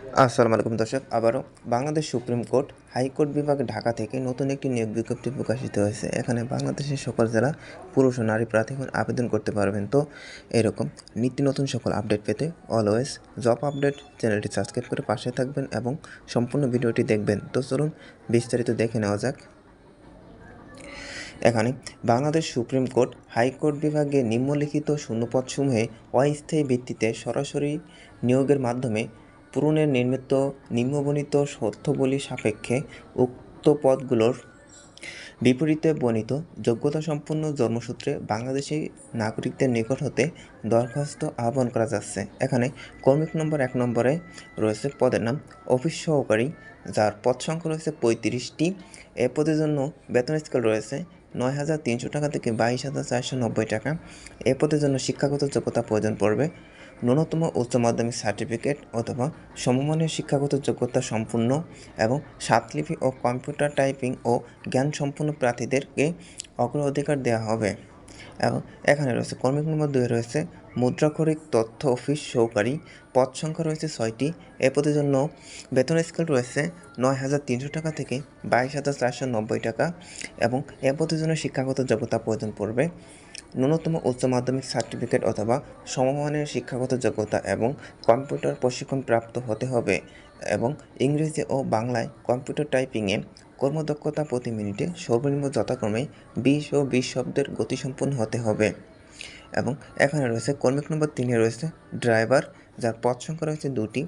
আসসালামু আলাইকুম দর্শক, আবারও বাংলাদেশ সুপ্রিম কোর্ট হাইকোর্ট বিভাগ ঢাকা থেকে নতুন একটি নিয়োগ বিজ্ঞপ্তি প্রকাশিত হয়েছে। এখানে বাংলাদেশের সকল জেলা পুরুষ ও নারী প্রার্থীগণ আবেদন করতে পারবেন। তো এরকম নিত্য নতুন সকল আপডেট পেতে অলওয়েজ জব আপডেট চ্যানেলটি সাবস্ক্রাইব করে পাশে থাকবেন এবং সম্পূর্ণ ভিডিওটি দেখবেন। তো চলুন বিস্তারিত দেখে নেওয়া যাক। এখানে বাংলাদেশ সুপ্রিম কোর্ট হাইকোর্ট বিভাগে নিম্নলিখিত শূন্যপদসমূহে অস্থায়ী ভিত্তিতে সরাসরি নিয়োগের মাধ্যমে পূরণের নিম্নবর্ণিত শর্তাবলী সাপেক্ষে উক্ত পদগুলোর বিপরীতে বর্ণিত যোগ্যতাসম্পন্ন জন্মসূত্রে বাংলাদেশি নাগরিকদের নিকট হতে দরখাস্ত আহ্বান করা যাচ্ছে। এখানে কর্মিক নম্বর 1 নম্বরে রয়েছে পদের নাম অফিস সহকারী, যার পদ সংখ্যা রয়েছে 35টি। এ পদের জন্য বেতন স্কেল রয়েছে 9,300 টাকা থেকে 22,490 টাকা। এ পদের জন্য শিক্ষাগত যোগ্যতা প্রয়োজন পড়বে ন্যূনতম উচ্চ মাধ্যমিক সার্টিফিকেট অথবা সমমানের শিক্ষাগত যোগ্যতা সম্পূর্ণ এবং স্বাতলিপি ও কম্পিউটার টাইপিং ও জ্ঞান সম্পন্ন প্রার্থীদেরকে অগ্রাধিকার দেওয়া হবে। এবং এখানে রয়েছে কর্মিক নম্বর 2 রয়েছে মুদ্রাক্ষরিক তথ্য অফিস সহকারী, পদ সংখ্যা রয়েছে 6টি। এ পদের জন্য বেতন স্কেল রয়েছে 9,300 টাকা থেকে 22,490 টাকা এবং এ পদের জন্য শিক্ষাগত যোগ্যতা প্রয়োজন পড়বে ন্যূনতম উচ্চ মাধ্যমিক সার্টিফিকেট অথবা সমমানের শিক্ষাগত যোগ্যতা এবং কম্পিউটার প্রশিক্ষণ প্রাপ্ত হতে হবে এবং ইংরেজি ও বাংলায় কম্পিউটার টাইপিংয়ে কর্মদক্ষতা প্রতি মিনিটে সর্বনিম্ন যথাক্রমে 20 ও 20 শব্দের গতিসম্পন্ন হতে হবে। এবং এখানে রয়েছে কর্মিক নম্বর 3 রয়েছে ড্রাইভার, যার পদ সংখ্যা রয়েছে 2টি।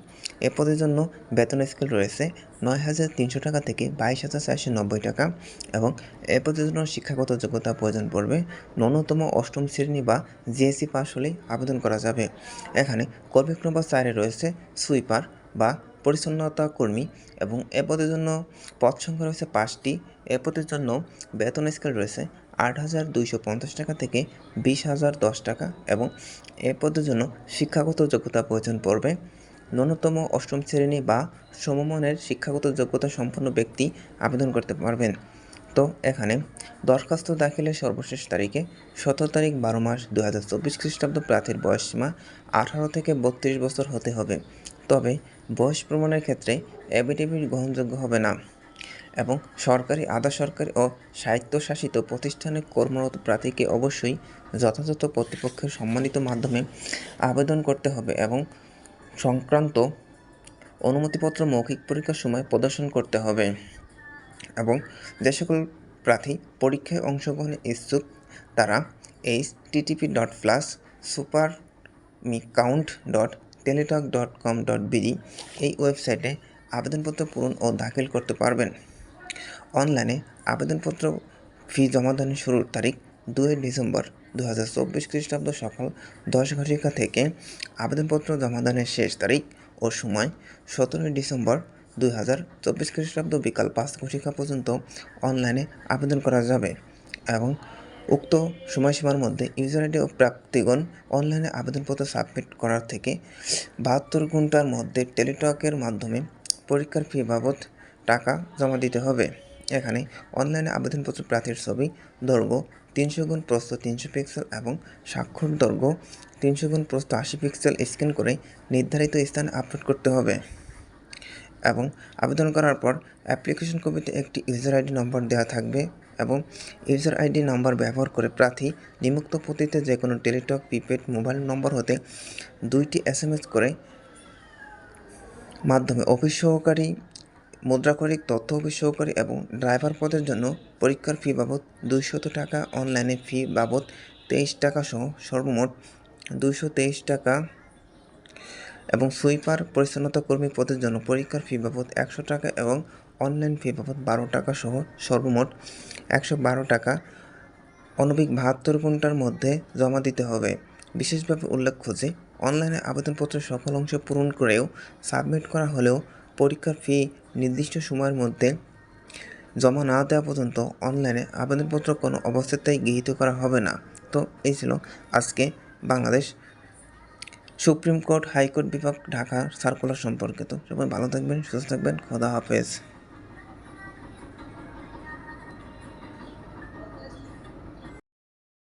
এ পদের জন্য বেতন স্কেল রয়েছে 9,300 টাকা থেকে 22,490 টাকা এবং এ পদের জন্য শিক্ষাগত যোগ্যতা প্রয়োজন পড়বে ন্যূনতম 8ম শ্রেণী বা জিএসসি পাস হলেই আবেদন করা যাবে। এখানে কর্মিক নম্বর 4 রয়েছে সুইপার বা পরিচ্ছন্নতা কর্মী এবং এ পদের জন্য পদ সংখ্যা রয়েছে 5টি। এ পদের জন্য বেতন স্কেল রয়েছে 8,250 টাকা থেকে 20,010 টাকা এবং এ পদের জন্য শিক্ষাগত যোগ্যতা প্রয়োজন পড়বে ন্যূনতম 8ম শ্রেণী বা সমমানের শিক্ষাগত যোগ্যতা সম্পন্ন ব্যক্তি আবেদন করতে পারবেন। তো এখানে দরখাস্ত দাখিলের সর্বশেষ তারিখে 17 তারিখ 12 মাস 2024 খ্রিস্টাব্দ প্রার্থীর বয়সসীমা 18 থেকে 32 বছর হতে হবে। তবে বয়স প্রমাণের ক্ষেত্রে অ্যাফিডেভিট গ্রহণযোগ্য হবে না এবং সরকারি, আধা সরকারি ও স্বায়ত্তশাসিত প্রতিষ্ঠানে কর্মরত প্রার্থীকে অবশ্যই যথাযথ কর্তৃপক্ষের সম্মানিত মাধ্যমে আবেদন করতে হবে এবং সংক্রান্ত অনুমতিপত্র মৌখিক পরীক্ষার সময় প্রদর্শন করতে হবে। এবং যে সকল প্রার্থী পরীক্ষায় অংশগ্রহণে ইচ্ছুক তারা http://supermicount.teletalk.com.bd এই ওয়েবসাইটে আবেদনপত্র পূরণ ও দাখিল করতে পারবেন। অনলাইনে আবেদনপত্র ফি জমাদানের শুরুর তারিখ 2 ডিসেম্বর 2024 খ্রিস্টাব্দ সকাল 10 ঘটিকা থেকে আবেদনপত্র জমাদানের শেষ তারিখ ও সময় 17 ডিসেম্বর 2024 খ্রিস্টাব্দ বিকাল 5 ঘটিকা পর্যন্ত অনলাইনে আবেদন করা যাবে এবং উক্ত সময়সীমার মধ্যে ইউজার আইডি ও প্রার্থীগণ অনলাইনে আবেদনপত্র সাবমিট করার থেকে 72 ঘন্টার মধ্যে টেলিটকের মাধ্যমে পরীক্ষার ফি বাবদ টাকা জমা দিতে হবে। এখানে অনলাইনে আবেদনপত্র প্রার্থীর ছবি দৈর্ঘ্য 300 গুণ প্রস্থ 300 পিক্সেল এবং স্বাক্ষর দৈর্ঘ্য 300 গুণ প্রস্থ 80 পিক্সেল স্ক্যান করে নির্ধারিত স্থানে আপলোড করতে হবে এবং আবেদন করার পর অ্যাপ্লিকেশন কপিতে একটি ইউজার আইডি নম্বর দেওয়া থাকবে এবং ইউজার আইডি নম্বর ব্যবহার করে প্রার্থী নিম্নোক্ত পদ্ধতিতে যে কোনো টেলিটক প্রিপেড মোবাইল নম্বর হতে 2টি SMS করে মাধ্যমে অফিস সহকারী, মুদ্রাক্ষরিক তথ্য অফিস সহকারী এবং ড্রাইভার পদের জন্য পরীক্ষার ফি বাবদ 200 টাকা, অনলাইনে ফি বাবদ 23 টাকা সহ সর্বমোট 223 টাকা এবং সুইপার পরিচ্ছন্নতা কর্মী পদের জন্য পরীক্ষার ফি বাবদ 100 টাকা এবং অনলাইন ফি বাবদ 12 টাকা সহ সর্বমোট 112 টাকা অনবিক 72 ঘন্টার মধ্যে জমা দিতে হবে। বিশেষভাবে উল্লেখ্য যে অনলাইনে আবেদনপত্রের সকল অংশ পূরণ করেও সাবমিট করা হলেও পরীক্ষার ফি নির্দিষ্ট সময়ের মধ্যে জমা না দেওয়া পর্যন্ত অনলাইনে আবেদনপত্র কোনো অবস্থাতেই গৃহীত করা হবে না। তো এই ছিল আজকে বাংলাদেশ সুপ্রিম কোর্ট হাইকোর্ট বিভাগ ঢাকা সার্কুলার সম্পর্কিত। সবাই ভালো থাকবেন, সুস্থ থাকবেন, খোদা হাফেজ।